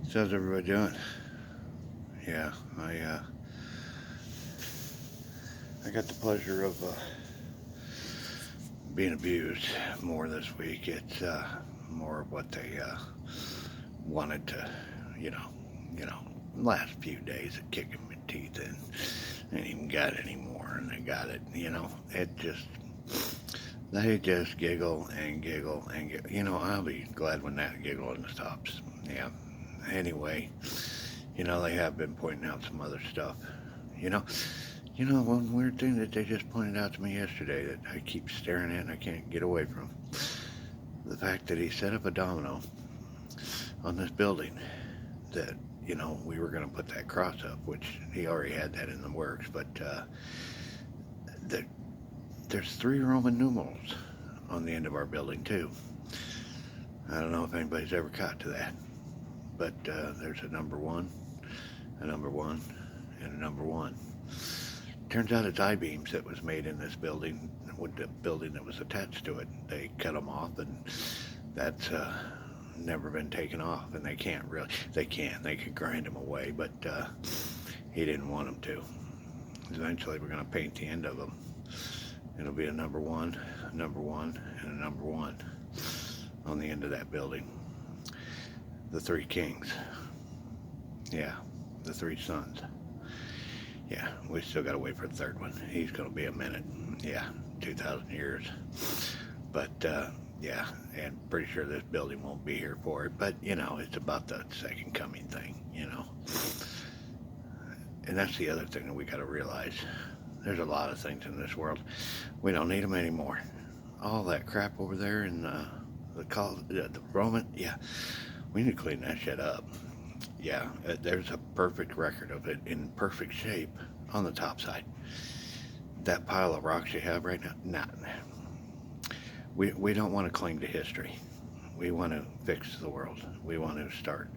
So how's everybody doing? Yeah, I got the pleasure of being abused more this week. It's more of what they wanted to, you know, you know, last few days of kicking my teeth in. Ain't even got it anymore, and they got it. They just giggle and giggle and giggle. I'll be glad when that giggling stops. Yeah. Anyway, they have been pointing out some other stuff. You know, one weird thing that they just pointed out to me yesterday that I keep staring at and I can't get away from. The fact that he set up a domino on this building that, we were going to put that cross up, which he already had that in the works, but the, there's three Roman numerals on the end of our building, too. I don't know if anybody's ever caught to that, but there's a number one, a number one, and a number one. Turns out it's I-beams that was made in this building with the building that was attached to it. They cut them off, and that's never been taken off. And they can't really. They can. They could grind them away, but he didn't want them to. Eventually, we're going to paint the end of them. It'll be a number one, and a number one on the end of that building. The three kings. Yeah, the three sons. Yeah, we still got to wait for the third one. He's going to be a minute. Yeah, 2,000 years. But, yeah, and pretty sure this building won't be here for it. But, it's about the second coming thing. And that's the other thing that we got to realize. There's a lot of things in this world. We don't need them anymore. All that crap over there in the Roman, yeah, we need to clean that shit up. Yeah, there's a perfect record of it in perfect shape on the top side. That pile of rocks you have right now, nah. We don't want to cling to history. We want to fix the world. We want to start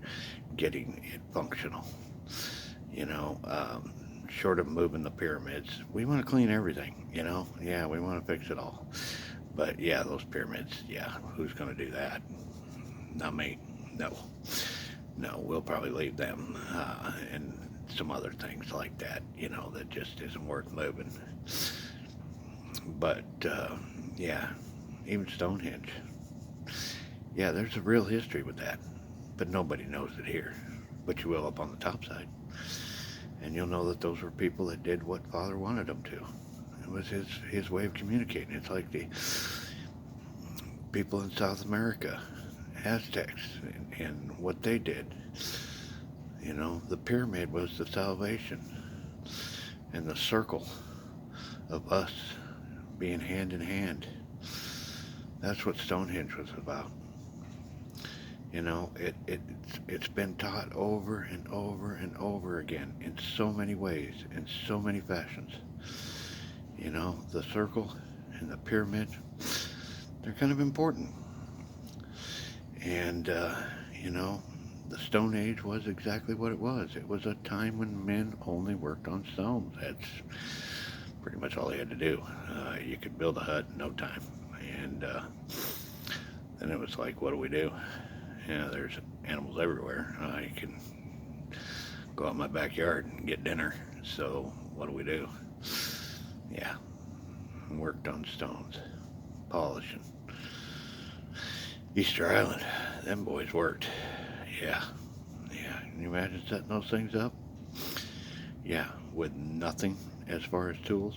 getting it functional. You know, um, Short of moving the pyramids, we want to clean everything. Yeah, we want to fix it all. But yeah, those pyramids, yeah, who's going to do that? Not me. No. No, we'll probably leave them and some other things like that, that just isn't worth moving. But yeah, even Stonehenge. Yeah, there's a real history with that, but nobody knows it here. But you will up on the top side, and you'll know that those were people that did what Father wanted them to. It was his way of communicating. It's like the people in South America, Aztecs, and what they did. The pyramid was the salvation, and the circle of us being hand in hand. That's what Stonehenge was about. It's been taught over and over and over again in so many ways, in so many fashions. The circle and the pyramid, they're kind of important. And, the Stone Age was exactly what it was. It was a time when men only worked on stones. That's pretty much all they had to do. You could build a hut in no time. And then it was like, what do we do? There's animals everywhere. I can go out in my backyard and get dinner. So what do we do? Yeah, worked on stones, polishing. Easter Island, them boys worked. Yeah, yeah. Can you imagine setting those things up? Yeah, with nothing as far as tools.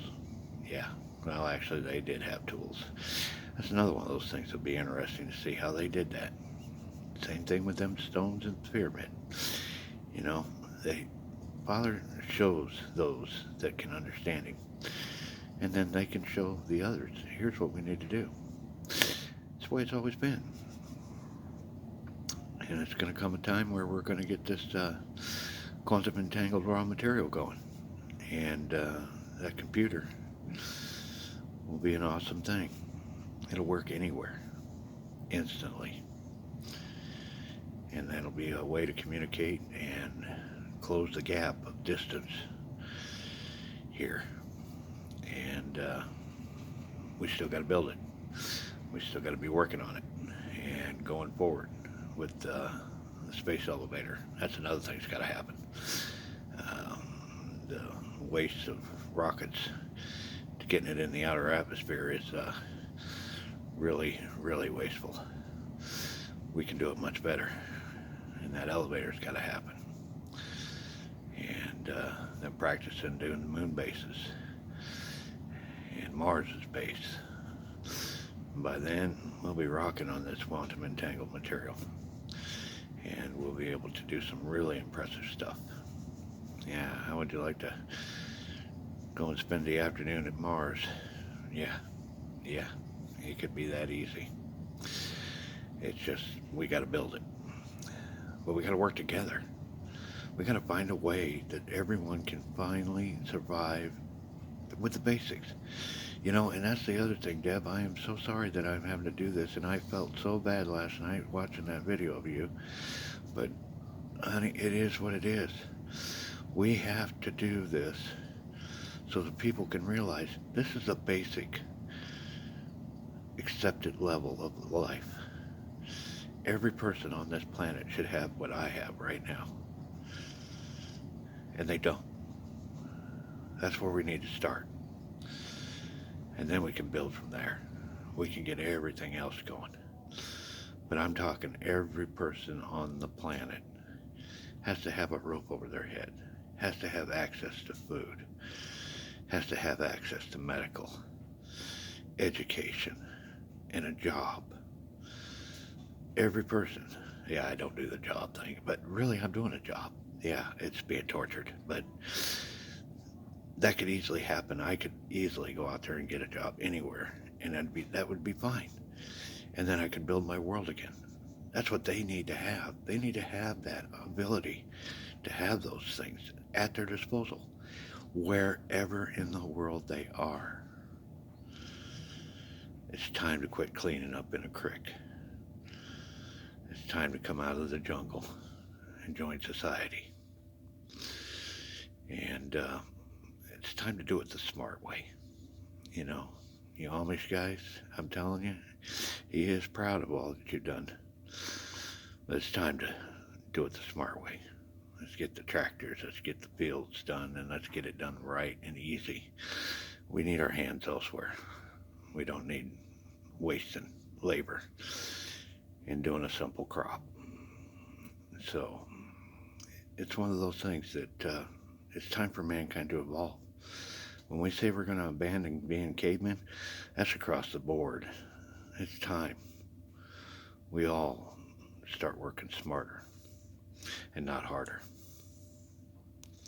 Yeah. Well, actually, they did have tools. That's another one of those things that'll be interesting to see how they did that. Same thing with them stones in the pyramid. You know, they Father shows those that can understand him, and then they can show the others. Here's what we need to do. It's the way it's always been, and it's going to come a time where we're going to get this quantum entangled raw material going, and that computer will be an awesome thing. It'll work anywhere, instantly, and that'll be a way to communicate and close the gap of distance here. And we still got to build it. We still got to be working on it and going forward with the space elevator. That's another thing that's got to happen. The waste of rockets to getting it in the outer atmosphere is really, really wasteful. We can do it much better, and that elevator's got to happen. And then practicing doing the moon bases and Mars's base. By then, we'll be rocking on this quantum entangled material, and we'll be able to do some really impressive stuff. Yeah, how would you like to go and spend the afternoon at Mars? Yeah, yeah, it could be that easy. It's just, we got to build it. But we got to work together. We got to find a way that everyone can finally survive with the basics. And that's the other thing, Deb. I am so sorry that I'm having to do this, and I felt so bad last night watching that video of you. But, honey, it is what it is. We have to do this so that people can realize this is a basic, accepted level of life. Every person on this planet should have what I have right now. And they don't. That's where we need to start. And then we can build from there. We can get everything else going. But I'm talking every person on the planet has to have a roof over their head, has to have access to food, has to have access to medical, education, and a job. Every person. Yeah, I don't do the job thing, but really I'm doing a job. Yeah, it's being tortured, but that could easily happen. I could easily go out there and get a job anywhere, and that would be fine. And then I could build my world again. That's what they need to have. They need to have that ability to have those things at their disposal, wherever in the world they are. It's time to quit cleaning up in a creek. It's time to come out of the jungle and join society. And it's time to do it the smart way. You Amish guys, I'm telling you, he is proud of all that you've done. But it's time to do it the smart way. Let's get the tractors, let's get the fields done, and let's get it done right and easy. We need our hands elsewhere. We don't need wasting labor in doing a simple crop. So it's one of those things that it's time for mankind to evolve. When we say we're going to abandon being cavemen, that's across the board. It's time we all start working smarter and not harder.